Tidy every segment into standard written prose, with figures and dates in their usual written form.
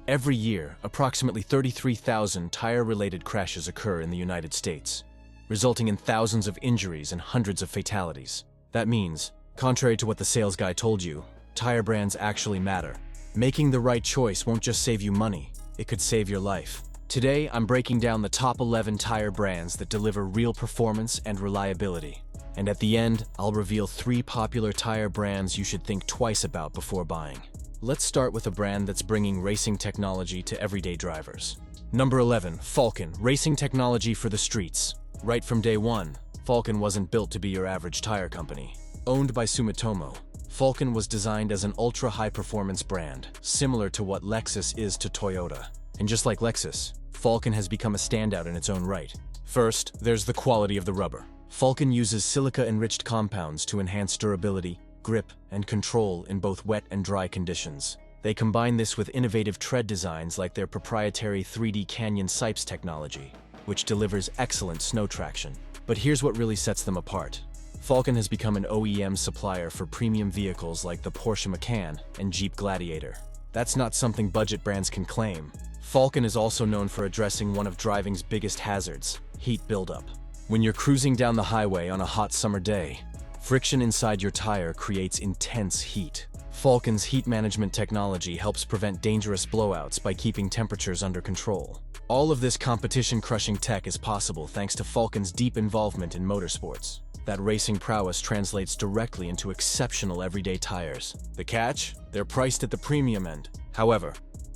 Every year, approximately 33,000 tire-related crashes occur in the United States, resulting in thousands of injuries and hundreds of fatalities. That means, contrary to what the sales guy told you, tire brands actually matter. Making the right choice won't just save you money, it could save your life. Today, I'm breaking down the top 11 tire brands that deliver real performance and reliability. And at the end, I'll reveal 3 popular tire brands you should think twice about before buying. Let's start with a brand that's bringing racing technology to everyday drivers. Number 11, Falken, racing technology for the streets. Right from day one, Falken wasn't built to be your average tire company. Owned by Sumitomo, Falken was designed as an ultra-high-performance brand, similar to what Lexus is to Toyota. And just like Lexus, Falken has become a standout in its own right. First, there's the quality of the rubber. Falken uses silica-enriched compounds to enhance durability, grip, and control in both wet and dry conditions. They combine this with innovative tread designs like their proprietary 3D Canyon Sipes technology, which delivers excellent snow traction. But here's what really sets them apart. Falken has become an OEM supplier for premium vehicles like the Porsche Macan and Jeep Gladiator. That's not something budget brands can claim. Falken is also known for addressing one of driving's biggest hazards, heat buildup. When you're cruising down the highway on a hot summer day, friction inside your tire creates intense heat. Falken's heat management technology helps prevent dangerous blowouts by keeping temperatures under control. All of this competition-crushing tech is possible thanks to Falken's deep involvement in motorsports. That racing prowess translates directly into exceptional everyday tires. The catch? They're priced at the premium end. However,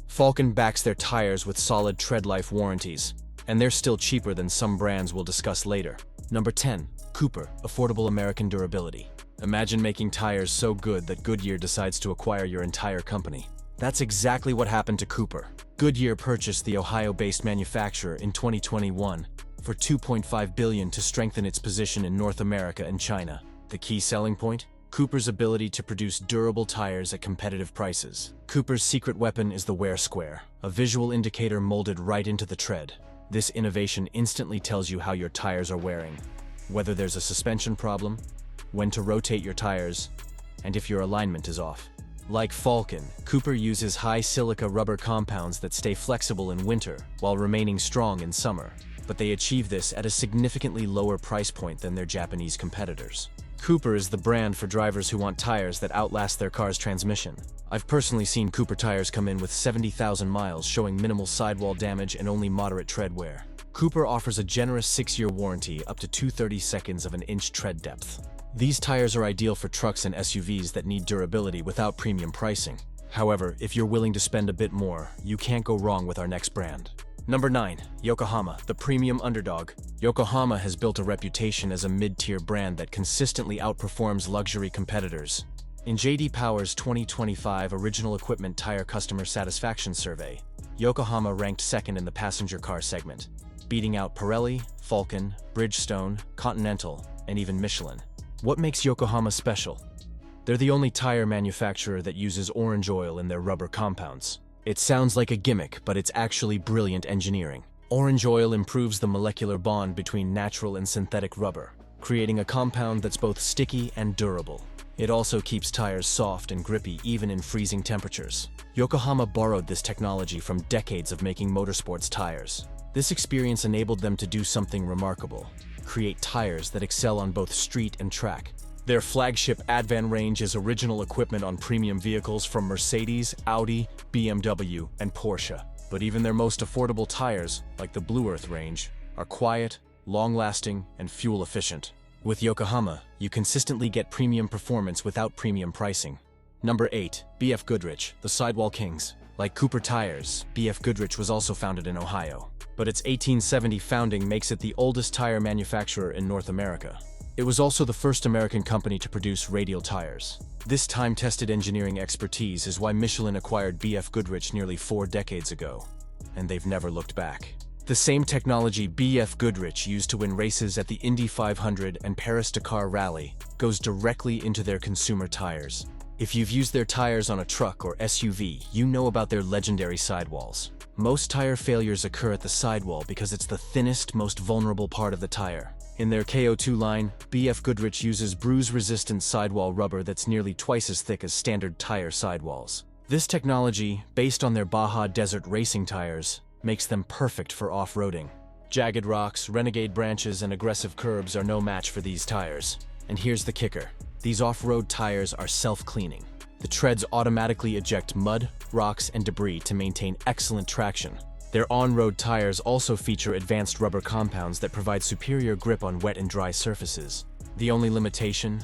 Falken backs their tires with solid tread life warranties, and they're still cheaper than some brands we'll discuss later. Number 10. Cooper, affordable American durability. Imagine making tires so good that Goodyear decides to acquire your entire company. That's exactly what happened to Cooper. Goodyear purchased the Ohio-based manufacturer in 2021 for $2.5 billion to strengthen its position in North America and China. The key selling point? Cooper's ability to produce durable tires at competitive prices. Cooper's secret weapon is the wear square, a visual indicator molded right into the tread. This innovation instantly tells you how your tires are wearing, whether there's a suspension problem, when to rotate your tires, and if your alignment is off. Like Falken, Cooper uses high silica rubber compounds that stay flexible in winter while remaining strong in summer, but they achieve this at a significantly lower price point than their Japanese competitors. Cooper is the brand for drivers who want tires that outlast their car's transmission. I've personally seen Cooper tires come in with 70,000 miles showing minimal sidewall damage and only moderate tread wear. Cooper offers a generous 6-year warranty up to 2/32 of an inch tread depth. These tires are ideal for trucks and SUVs that need durability without premium pricing. However, if you're willing to spend a bit more, you can't go wrong with our next brand. Number 9. Yokohama, the premium underdog. Yokohama has built a reputation as a mid-tier brand that consistently outperforms luxury competitors. In J.D. Power's 2025 Original Equipment Tire Customer Satisfaction Survey, Yokohama ranked second in the passenger car segment, beating out Pirelli, Falken, Bridgestone, Continental, and even Michelin. What makes Yokohama special? They're the only tire manufacturer that uses orange oil in their rubber compounds. It sounds like a gimmick, but it's actually brilliant engineering. Orange oil improves the molecular bond between natural and synthetic rubber, creating a compound that's both sticky and durable. It also keeps tires soft and grippy even in freezing temperatures. Yokohama borrowed this technology from decades of making motorsports tires. This experience enabled them to do something remarkable: create tires that excel on both street and track. Their flagship Advan range is original equipment on premium vehicles from Mercedes, Audi, BMW, and Porsche. But even their most affordable tires, like the Blue Earth range, are quiet, long-lasting, and fuel-efficient. With Yokohama, you consistently get premium performance without premium pricing. Number 8. BF Goodrich, the Sidewall Kings. Like Cooper Tires, BF Goodrich was also founded in Ohio. But its 1870 founding makes it the oldest tire manufacturer in North America. It was also the first American company to produce radial tires. This time-tested engineering expertise is why Michelin acquired BF Goodrich nearly 4 decades ago, and they've never looked back. The same technology BF Goodrich used to win races at the Indy 500 and Paris-Dakar Rally goes directly into their consumer tires. If you've used their tires on a truck or SUV, you know about their legendary sidewalls. Most tire failures occur at the sidewall because it's the thinnest, most vulnerable part of the tire. In their KO2 line, BF Goodrich uses bruise-resistant sidewall rubber that's nearly twice as thick as standard tire sidewalls. This technology, based on their Baja Desert racing tires, makes them perfect for off-roading. Jagged rocks, renegade branches, and aggressive curbs are no match for these tires. And here's the kicker. These off-road tires are self-cleaning. The treads automatically eject mud, rocks, and debris to maintain excellent traction. Their on-road tires also feature advanced rubber compounds that provide superior grip on wet and dry surfaces. The only limitation?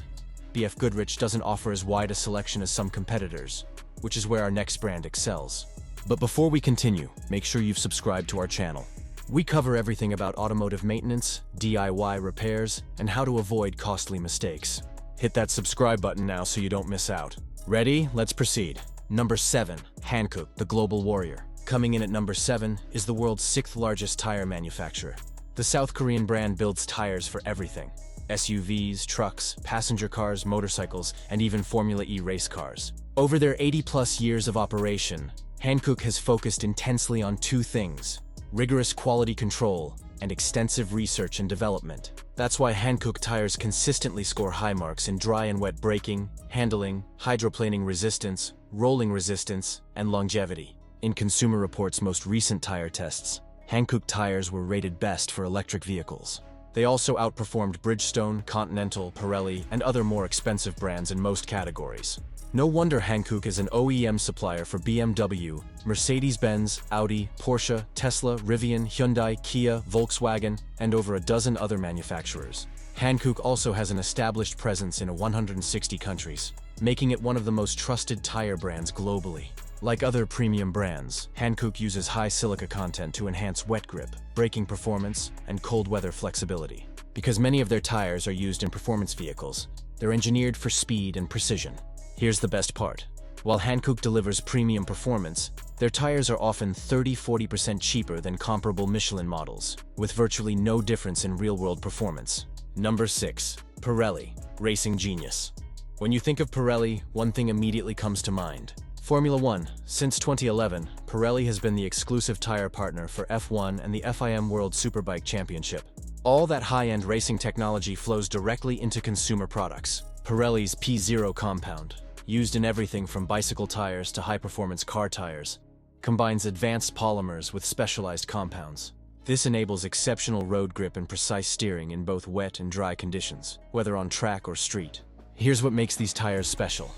BF Goodrich doesn't offer as wide a selection as some competitors, which is where our next brand excels. But before we continue, make sure you've subscribed to our channel. We cover everything about automotive maintenance, DIY repairs, and how to avoid costly mistakes. Hit that subscribe button now so you don't miss out. Ready? Let's proceed. Number 7. Hankook, the global warrior. Coming in at number 7 is the world's 6th largest tire manufacturer. The South Korean brand builds tires for everything: SUVs, trucks, passenger cars, motorcycles, and even Formula E race cars. Over their 80-plus years of operation, Hankook has focused intensely on two things: rigorous quality control and extensive research and development. That's why Hankook tires consistently score high marks in dry and wet braking, handling, hydroplaning resistance, rolling resistance, and longevity. In Consumer Reports' most recent tire tests, Hankook tires were rated best for electric vehicles. They also outperformed Bridgestone, Continental, Pirelli, and other more expensive brands in most categories. No wonder Hankook is an OEM supplier for BMW, Mercedes-Benz, Audi, Porsche, Tesla, Rivian, Hyundai, Kia, Volkswagen, and over a dozen other manufacturers. Hankook also has an established presence in 160 countries, making it one of the most trusted tire brands globally. Like other premium brands, Hankook uses high silica content to enhance wet grip, braking performance, and cold weather flexibility. Because many of their tires are used in performance vehicles, they're engineered for speed and precision. Here's the best part. While Hankook delivers premium performance, their tires are often 30–40% cheaper than comparable Michelin models, with virtually no difference in real-world performance. Number 6. Pirelli, racing genius. When you think of Pirelli, one thing immediately comes to mind: Formula One. Since 2011, Pirelli has been the exclusive tire partner for F1 and the FIM World Superbike Championship. All that high-end racing technology flows directly into consumer products. Pirelli's P0 compound, used in everything from bicycle tires to high-performance car tires, combines advanced polymers with specialized compounds. This enables exceptional road grip and precise steering in both wet and dry conditions, whether on track or street. Here's what makes these tires special.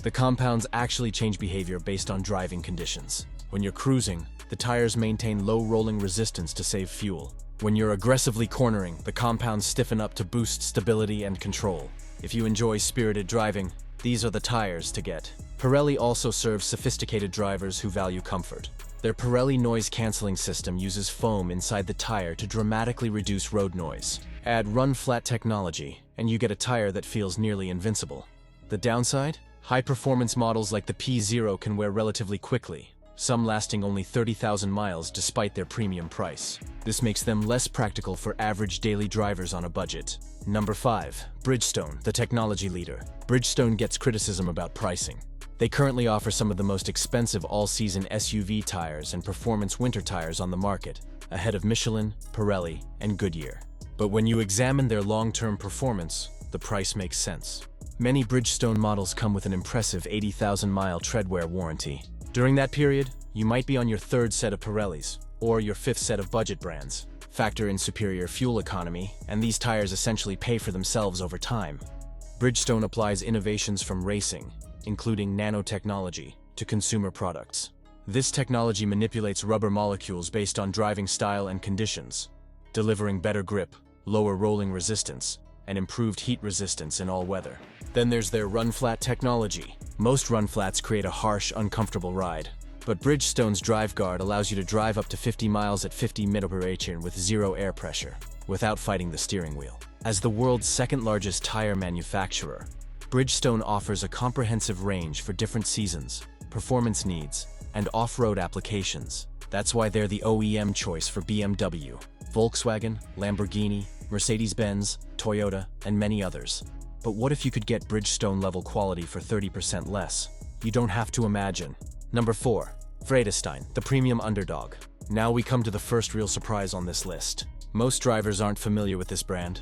The compounds actually change behavior based on driving conditions. When you're cruising, the tires maintain low rolling resistance to save fuel. When you're aggressively cornering, the compounds stiffen up to boost stability and control. If you enjoy spirited driving, these are the tires to get. Pirelli also serves sophisticated drivers who value comfort. Their Pirelli noise-canceling system uses foam inside the tire to dramatically reduce road noise. Add run-flat technology, and you get a tire that feels nearly invincible. The downside? High-performance models like the P0 can wear relatively quickly, some lasting only 30,000 miles despite their premium price. This makes them less practical for average daily drivers on a budget. Number 5. Bridgestone, the technology leader. Bridgestone gets criticism about pricing. They currently offer some of the most expensive all-season SUV tires and performance winter tires on the market, ahead of Michelin, Pirelli, and Goodyear. But when you examine their long-term performance, the price makes sense. Many Bridgestone models come with an impressive 80,000-mile treadwear warranty. During that period, you might be on your 3rd set of Pirellis, or your 5th set of budget brands. Factor in superior fuel economy, and these tires essentially pay for themselves over time. Bridgestone applies innovations from racing, including nanotechnology, to consumer products. This technology manipulates rubber molecules based on driving style and conditions, delivering better grip, lower rolling resistance, and improved heat resistance in all weather. Then there's their run-flat technology. Most run-flats create a harsh, uncomfortable ride, but Bridgestone's Drive Guard allows you to drive up to 50 miles at 50 mph with zero air pressure, without fighting the steering wheel. As the world's 2nd largest tire manufacturer, Bridgestone offers a comprehensive range for different seasons, performance needs, and off-road applications. That's why they're the OEM choice for BMW, Volkswagen, Lamborghini, Mercedes-Benz, Toyota, and many others. But what if you could get Bridgestone-level quality for 30% less? You don't have to imagine. Number 4. Vredestein, the premium underdog. Now we come to the first real surprise on this list. Most drivers aren't familiar with this brand,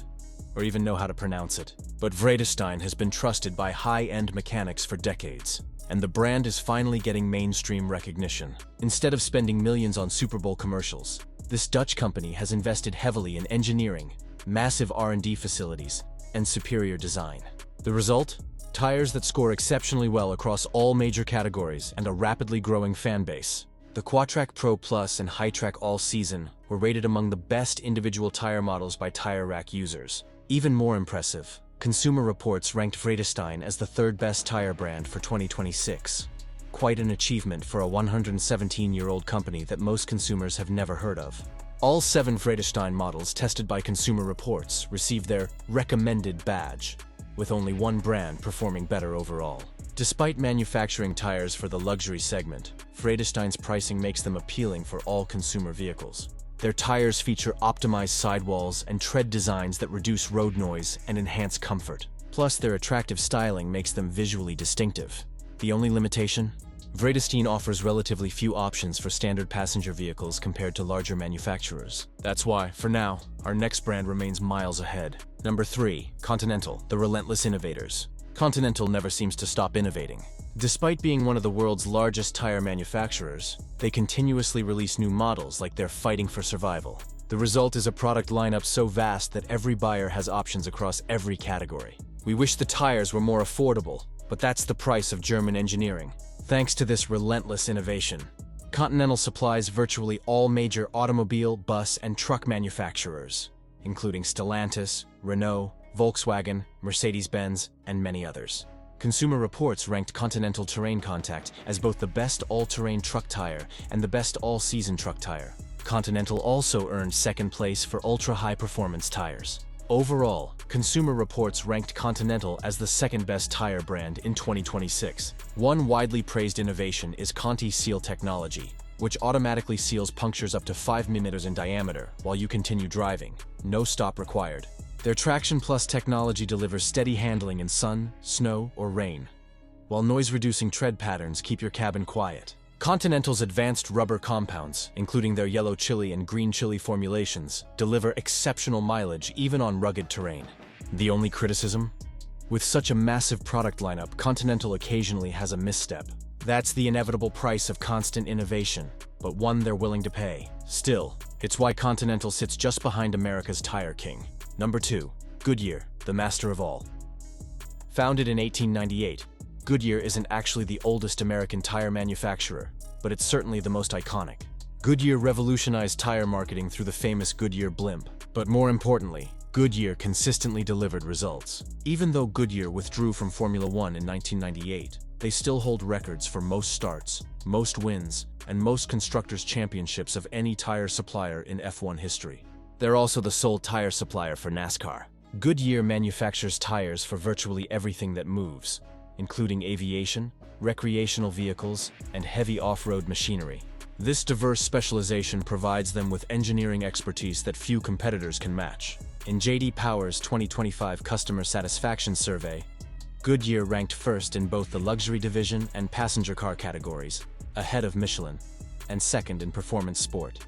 or even know how to pronounce it. But Vredestein has been trusted by high-end mechanics for decades, and the brand is finally getting mainstream recognition. Instead of spending millions on Super Bowl commercials, this Dutch company has invested heavily in engineering, massive R&D facilities, and superior design. The result? Tires that score exceptionally well across all major categories and a rapidly growing fan base. The Quatrack Pro Plus and Hightrack All Season were rated among the best individual tire models by Tire Rack users. Even more impressive, Consumer Reports ranked Vredestein as the third best tire brand for 2026. Quite an achievement for a 117-year-old company that most consumers have never heard of. All 7 Vredestein models tested by Consumer Reports received their recommended badge, with only one brand performing better overall. Despite manufacturing tires for the luxury segment, Vredestein's pricing makes them appealing for all consumer vehicles. Their tires feature optimized sidewalls and tread designs that reduce road noise and enhance comfort. Plus, their attractive styling makes them visually distinctive. The only limitation? Vredestein offers relatively few options for standard passenger vehicles compared to larger manufacturers. That's why, for now, our next brand remains miles ahead. Number 3. Continental, the relentless innovators. Continental never seems to stop innovating. Despite being one of the world's largest tire manufacturers, they continuously release new models like they're fighting for survival. The result is a product lineup so vast that every buyer has options across every category. We wish the tires were more affordable, but that's the price of German engineering. Thanks to this relentless innovation, Continental supplies virtually all major automobile, bus, and truck manufacturers, including Stellantis, Renault, Volkswagen, Mercedes-Benz, and many others. Consumer Reports ranked Continental Terrain Contact as both the best all-terrain truck tire and the best all-season truck tire. Continental also earned second place for ultra-high-performance tires. Overall, Consumer Reports ranked Continental as the second-best tire brand in 2026. One widely praised innovation is Conti Seal technology, which automatically seals punctures up to 5 mm in diameter while you continue driving. No stop required. Their Traction Plus technology delivers steady handling in sun, snow, or rain, while noise-reducing tread patterns keep your cabin quiet. Continental's advanced rubber compounds, including their yellow chili and green chili formulations, deliver exceptional mileage even on rugged terrain. The only criticism? With such a massive product lineup, Continental occasionally has a misstep. That's the inevitable price of constant innovation, but one they're willing to pay. Still, it's why Continental sits just behind America's tire king. Number 2. Goodyear, the master of all. Founded in 1898, Goodyear isn't actually the oldest American tire manufacturer, but it's certainly the most iconic. Goodyear revolutionized tire marketing through the famous Goodyear blimp, but more importantly, Goodyear consistently delivered results. Even though Goodyear withdrew from Formula One in 1998, they still hold records for most starts, most wins, and most constructors' championships of any tire supplier in F1 history. They're also the sole tire supplier for NASCAR. Goodyear manufactures tires for virtually everything that moves, including aviation, recreational vehicles, and heavy off-road machinery. This diverse specialization provides them with engineering expertise that few competitors can match. In J.D. Power's 2025 Customer Satisfaction Survey, Goodyear ranked first in both the luxury division and passenger car categories, ahead of Michelin, and second in performance sport.